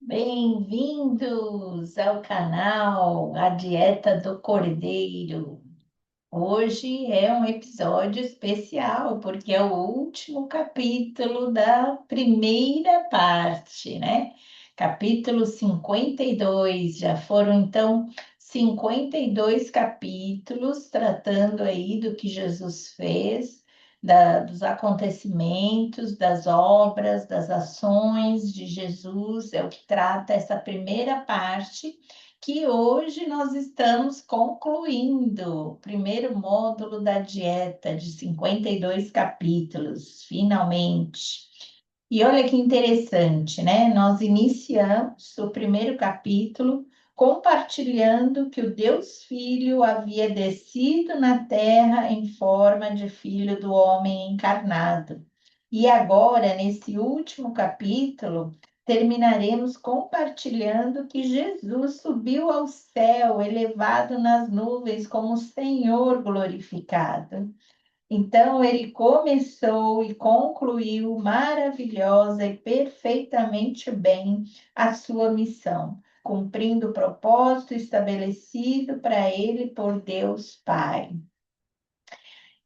Bem-vindos ao canal A Dieta do Cordeiro. Hoje é um episódio especial, porque é o último capítulo da primeira parte, né? Capítulo 52. Já foram, então, 52 capítulos tratando aí do que Jesus fez, dos acontecimentos, das obras, das ações de Jesus. É o que trata essa primeira parte que hoje nós estamos concluindo o primeiro módulo da dieta de 52 capítulos, finalmente. E olha que interessante, né? Nós iniciamos o primeiro capítulo compartilhando que o Deus Filho havia descido na terra em forma de filho do homem encarnado. E agora, nesse último capítulo, terminaremos compartilhando que Jesus subiu ao céu, elevado nas nuvens como Senhor glorificado. Então, ele começou e concluiu maravilhosa e perfeitamente bem a sua missão, cumprindo o propósito estabelecido para ele por Deus Pai.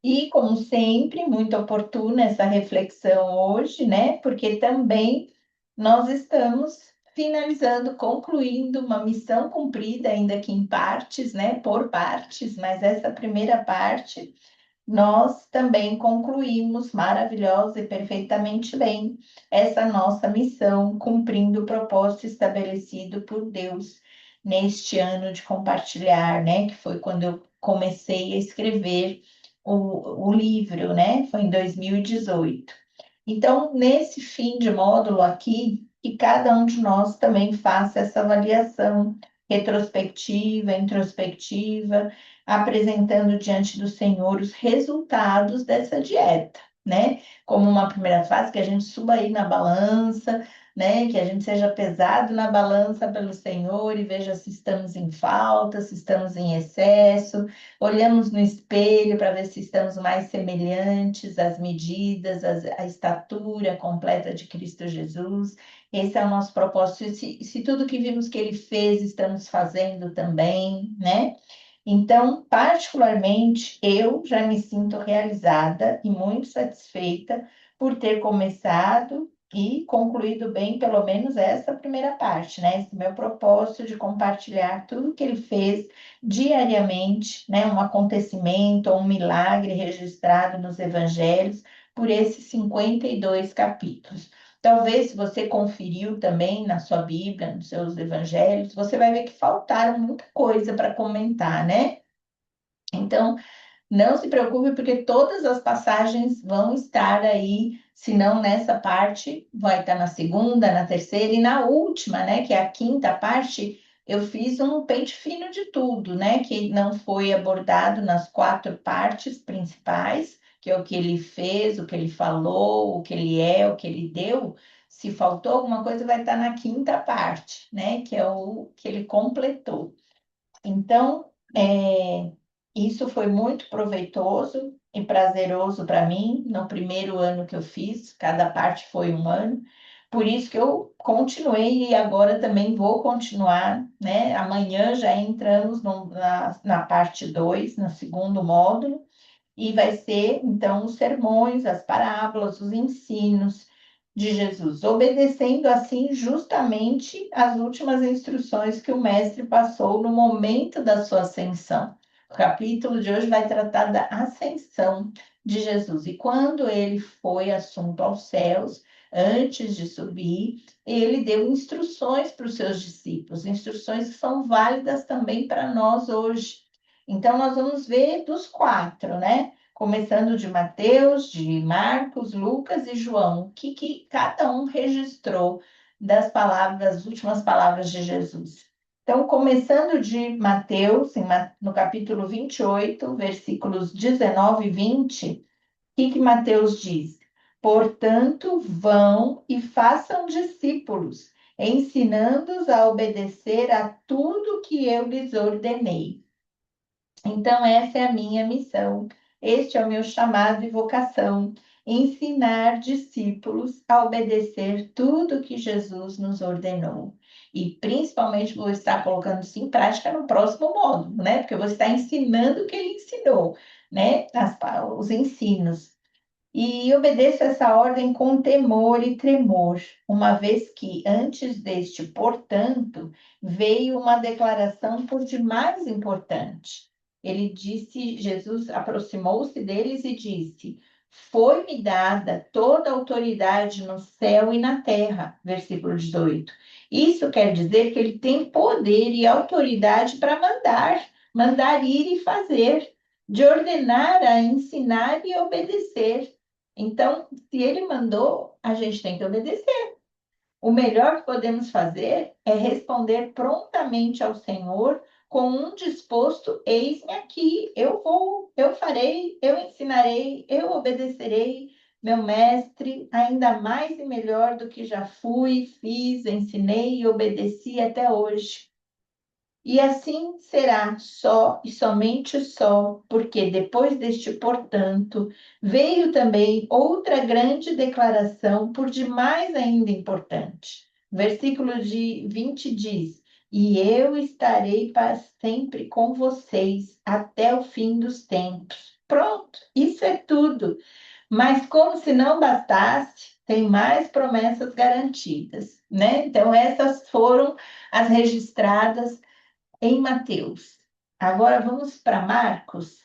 E, como sempre, muito oportuna essa reflexão hoje, né? Porque também nós estamos finalizando, concluindo uma missão cumprida, ainda que em partes, né? Por partes, mas essa primeira parte nós também concluímos maravilhosa e perfeitamente bem essa nossa missão, cumprindo o propósito estabelecido por Deus neste ano de compartilhar, né? Que foi quando eu comecei a escrever o livro, né? Foi em 2018. Então, nesse fim de módulo aqui, que cada um de nós também faça essa avaliação retrospectiva, introspectiva, apresentando diante do Senhor os resultados dessa dieta, né? Como uma primeira fase, que a gente suba aí na balança, né? Que a gente seja pesado na balança pelo Senhor e veja se estamos em falta, se estamos em excesso. Olhamos no espelho para ver se estamos mais semelhantes às medidas, à estatura completa de Cristo Jesus. Esse é o nosso propósito. Se tudo que vimos que ele fez, estamos fazendo também, né? Então, particularmente, eu já me sinto realizada e muito satisfeita por ter começado e concluído bem, pelo menos essa primeira parte, né? Esse meu propósito de compartilhar tudo que ele fez diariamente, né? Um acontecimento, um milagre registrado nos evangelhos por esses 52 capítulos. Talvez, se você conferiu também na sua Bíblia, nos seus evangelhos, você vai ver que faltaram muita coisa para comentar, né? Então, não se preocupe, porque todas as passagens vão estar aí, se não nessa parte, vai estar na segunda, na terceira e na última, né? Que é a quinta parte. Eu fiz um pente fino de tudo, né? Que não foi abordado nas quatro partes principais, que é o que ele fez, o que ele falou, o que ele é, o que ele deu. Se faltou alguma coisa, vai estar na quinta parte, né? Que é o que ele completou. Então, isso foi muito proveitoso e prazeroso para mim no primeiro ano que eu fiz, cada parte foi um ano. Por isso que eu continuei e agora também vou continuar, né? Amanhã já entramos na parte 2, no segundo módulo, e vai ser, então, os sermões, as parábolas, os ensinos de Jesus, obedecendo assim justamente as últimas instruções que o mestre passou no momento da sua ascensão. O capítulo de hoje vai tratar da ascensão de Jesus. E quando ele foi assunto aos céus, antes de subir, ele deu instruções para os seus discípulos, instruções que são válidas também para nós hoje. Então, nós vamos ver dos quatro, né? Começando de Mateus, de Marcos, Lucas e João, o que cada um registrou das palavras, das últimas palavras de Jesus. Então, começando de Mateus, no capítulo 28, versículos 19 e 20, que Mateus diz? Portanto, vão e façam discípulos, ensinando-os a obedecer a tudo que eu lhes ordenei. Então, essa é a minha missão, este é o meu chamado e vocação. ensinar discípulos a obedecer tudo que Jesus nos ordenou. E principalmente vou estar colocando isso em prática no próximo módulo, né? Porque eu vou estar ensinando o que ele ensinou, né? Os ensinos. E obedeço essa ordem com temor e tremor, uma vez que, antes deste, portanto, veio uma declaração por demais importante. Ele disse, Jesus aproximou-se deles e disse: Foi-me dada toda a autoridade no céu e na terra. Versículo 18. Isso quer dizer que ele tem poder e autoridade para mandar ir e fazer, de ordenar a ensinar e obedecer. Então, se ele mandou, a gente tem que obedecer. O melhor que podemos fazer é responder prontamente ao Senhor com um disposto: eis-me aqui, eu vou, eu farei, eu ensinarei, eu obedecerei, meu mestre, ainda mais e melhor do que já fui, fiz, ensinei e obedeci até hoje. E assim será só e somente só, porque depois deste, portanto, veio também outra grande declaração, por demais ainda importante. Versículo 20 diz: E eu estarei para sempre com vocês até o fim dos tempos. Pronto, isso é tudo. Mas como se não bastasse, tem mais promessas garantidas, né? Então, essas foram as registradas em Mateus. Agora vamos para Marcos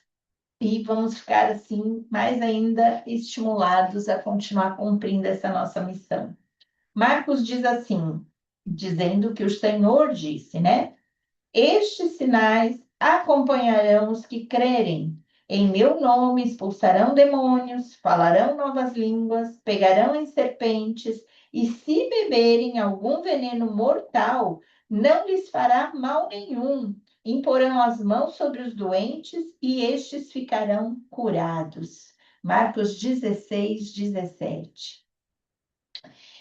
e vamos ficar assim mais ainda estimulados a continuar cumprindo essa nossa missão. Marcos diz assim, dizendo que o Senhor disse, né? Estes sinais acompanharão os que crerem. Em meu nome expulsarão demônios, falarão novas línguas, pegarão em serpentes, e se beberem algum veneno mortal, não lhes fará mal nenhum. Imporão as mãos sobre os doentes e estes ficarão curados. Marcos 16, 17.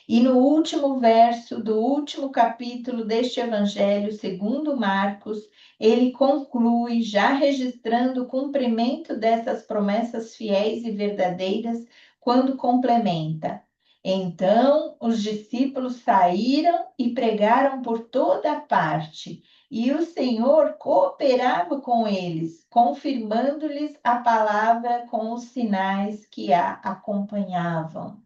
E no último verso do último capítulo deste Evangelho, segundo Marcos, ele conclui, já registrando o cumprimento dessas promessas fiéis e verdadeiras, quando complementa: Então os discípulos saíram e pregaram por toda parte, e o Senhor cooperava com eles, confirmando-lhes a palavra com os sinais que a acompanhavam.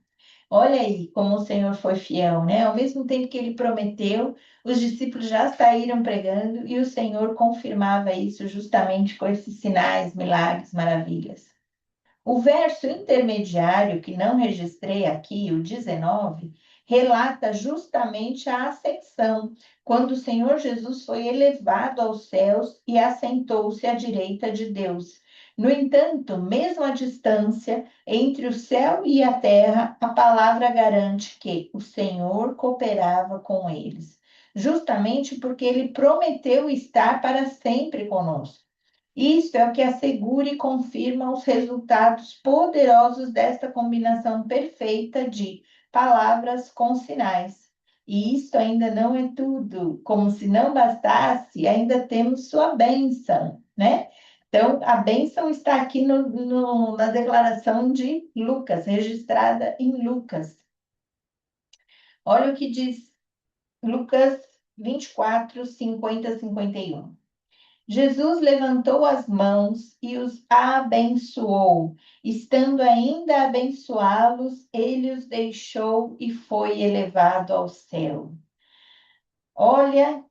Olha aí como o Senhor foi fiel, né? Ao mesmo tempo que ele prometeu, os discípulos já saíram pregando e o Senhor confirmava isso justamente com esses sinais, milagres, maravilhas. O verso intermediário, que não registrei aqui, o 19, relata justamente a ascensão, quando o Senhor Jesus foi elevado aos céus e assentou-se à direita de Deus. No entanto, mesmo à distância entre o céu e a terra, a palavra garante que o Senhor cooperava com eles, justamente porque ele prometeu estar para sempre conosco. Isto é o que assegura e confirma os resultados poderosos desta combinação perfeita de palavras com sinais. E isto ainda não é tudo. Como se não bastasse, ainda temos sua bênção, né? Então, a bênção está aqui na declaração de Lucas, registrada em Lucas. Olha o que diz Lucas 24, 50, 51. Jesus levantou as mãos e os abençoou. Estando ainda a abençoá-los, ele os deixou e foi elevado ao céu. Olha,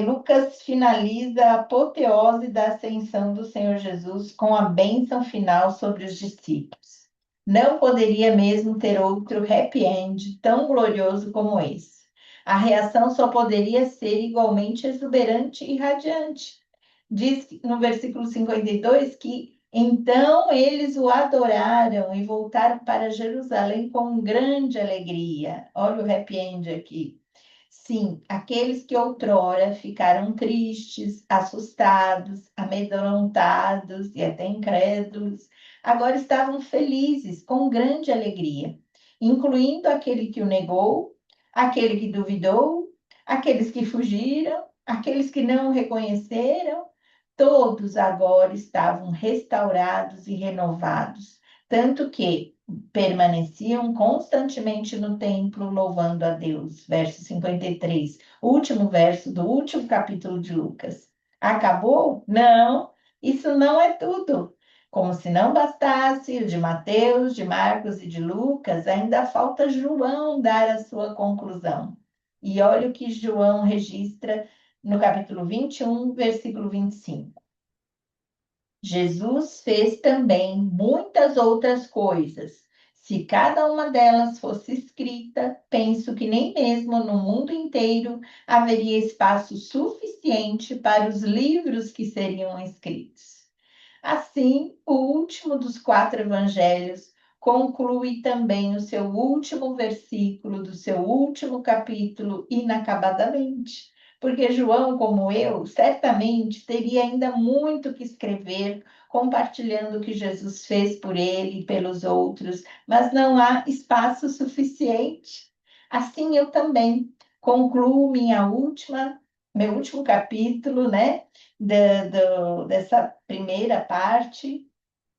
Lucas finaliza a apoteose da ascensão do Senhor Jesus com a bênção final sobre os discípulos. Não poderia mesmo ter outro happy end tão glorioso como esse. A reação só poderia ser igualmente exuberante e radiante. Diz no versículo 52 que então eles o adoraram e voltaram para Jerusalém com grande alegria. Olha o happy end aqui. Sim, aqueles que outrora ficaram tristes, assustados, amedrontados e até incrédulos, agora estavam felizes, com grande alegria, incluindo aquele que o negou, aquele que duvidou, aqueles que fugiram, aqueles que não o reconheceram, todos agora estavam restaurados e renovados, tanto que permaneciam constantemente no templo louvando a Deus. Verso 53, último verso do último capítulo de Lucas. Acabou? Não, isso não é tudo. Como se não bastasse o de Mateus, de Marcos e de Lucas, ainda falta João dar a sua conclusão. E olha o que João registra no capítulo 21, versículo 25. Jesus fez também muitas outras coisas. Se cada uma delas fosse escrita, penso que nem mesmo no mundo inteiro haveria espaço suficiente para os livros que seriam escritos. Assim, o último dos quatro evangelhos conclui também o seu último versículo do seu último capítulo inacabadamente. Porque João, como eu, certamente teria ainda muito que escrever, compartilhando o que Jesus fez por ele e pelos outros, mas não há espaço suficiente. Assim eu também concluo meu último capítulo, né? Dessa primeira parte.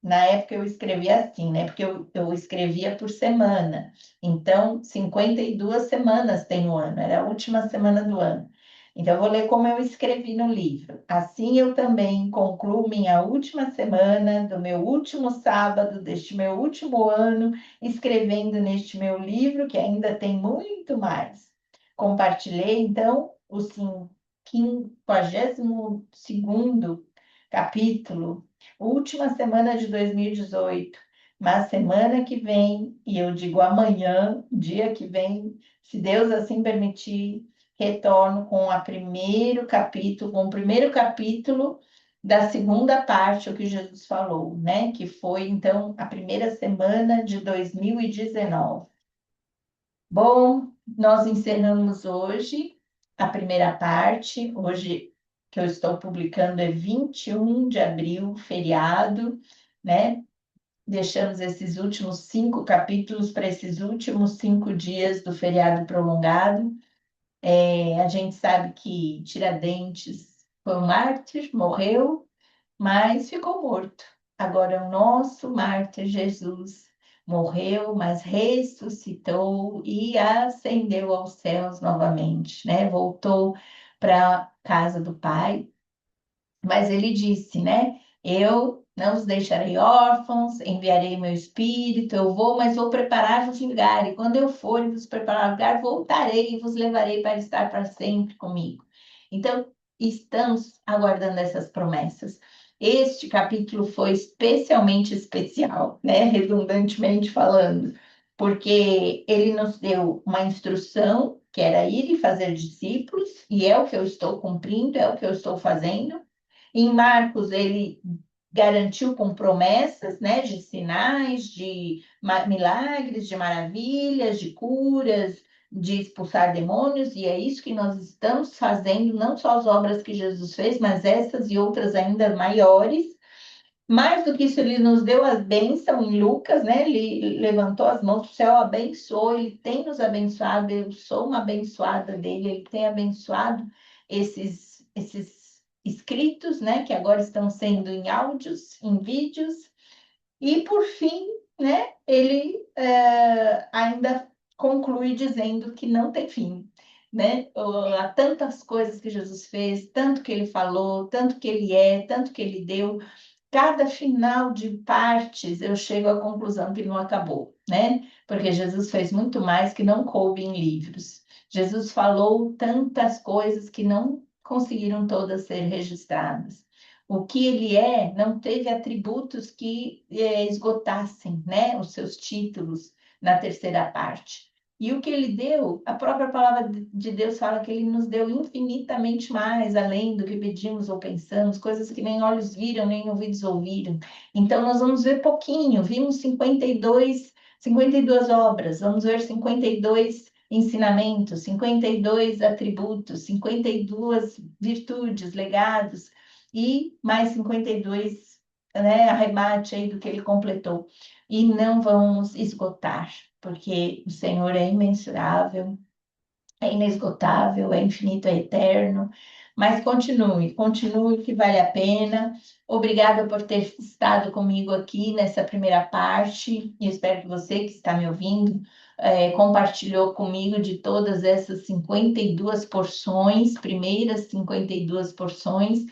Na época eu escrevia assim, né? Porque eu escrevia por semana. Então, 52 semanas tem o ano, era a última semana do ano. Então, eu vou ler como eu escrevi no livro. Assim eu também concluo minha última semana do meu último sábado deste meu último ano, escrevendo neste meu livro, que ainda tem muito mais. Compartilhei, então, o 52º capítulo, última semana de 2018, mas semana que vem, e eu digo amanhã, dia que vem, se Deus assim permitir, retorno com o primeiro capítulo da segunda parte, o que Jesus falou, né? Que foi, então, a primeira semana de 2019. Bom, nós encerramos hoje a primeira parte. Hoje que eu estou publicando é 21 de abril, feriado, né? Deixamos esses últimos 5 capítulos para esses últimos 5 dias do feriado prolongado. A gente sabe que Tiradentes foi um mártir, morreu, mas ficou morto. Agora, o nosso mártir Jesus morreu, mas ressuscitou e ascendeu aos céus novamente, né? Voltou para a casa do Pai, mas ele disse, né? Eu não os deixarei órfãos, enviarei meu espírito, eu vou, mas vou preparar-vos lugar, e quando eu for e vos preparar lugar, voltarei e vos levarei para estar para sempre comigo. Então, estamos aguardando essas promessas. Este capítulo foi especialmente especial, né? Redundantemente falando, porque ele nos deu uma instrução que era ir e fazer discípulos, e é o que eu estou cumprindo, é o que eu estou fazendo. Em Marcos, ele garantiu com promessas, né, de sinais, de milagres, de maravilhas, de curas, de expulsar demônios, e é isso que nós estamos fazendo, não só as obras que Jesus fez, mas essas e outras ainda maiores. Mais do que isso, ele nos deu a bênção em Lucas, né? Ele levantou as mãos para o céu, abençoou, ele tem nos abençoado, eu sou uma abençoada dele, ele tem abençoado esses escritos, né? Que agora estão sendo em áudios, em vídeos. E, por fim, né? Ele ainda conclui dizendo que não tem fim. Né? Há tantas coisas que Jesus fez, tanto que ele falou, tanto que ele é, tanto que ele deu, cada final de partes eu chego à conclusão que não acabou, né? Porque Jesus fez muito mais que não coube em livros. Jesus falou tantas coisas que não conseguiram todas ser registradas. O que ele não teve atributos que esgotassem, né, os seus títulos na terceira parte. E o que ele deu, a própria palavra de Deus fala que ele nos deu infinitamente mais, além do que pedimos ou pensamos, coisas que nem olhos viram, nem ouvidos ouviram. Então, nós vamos ver pouquinho, vimos 52 obras, vamos ver 52 ensinamentos, 52 atributos, 52 virtudes, legados, e mais 52, né, arremate aí do que ele completou. E não vamos esgotar, porque o Senhor é imensurável, é inesgotável, é infinito, é eterno, Mas continue, continue que vale a pena. Obrigada por ter estado comigo aqui nessa primeira parte. E espero que você que está me ouvindo compartilhou comigo de todas essas 52 porções, primeiras 52 porções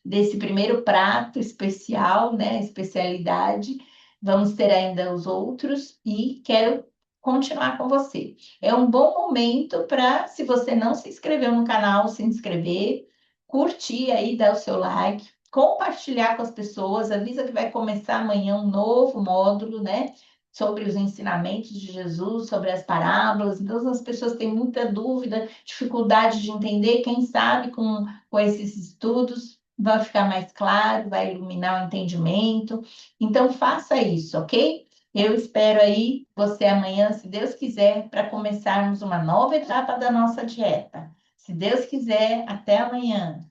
desse primeiro prato especial, né? Especialidade. Vamos ter ainda os outros e quero continuar com você. É um bom momento para, se você não se inscreveu no canal, se inscrever, curtir aí, dar o seu like, compartilhar com as pessoas, avisa que vai começar amanhã um novo módulo, né? Sobre os ensinamentos de Jesus, sobre as parábolas. Então, as pessoas têm muita dúvida, dificuldade de entender. Quem sabe com esses estudos vai ficar mais claro, vai iluminar o entendimento. Então, faça isso, ok? Eu espero aí você amanhã, se Deus quiser, para começarmos uma nova etapa da nossa dieta. Se Deus quiser, até amanhã.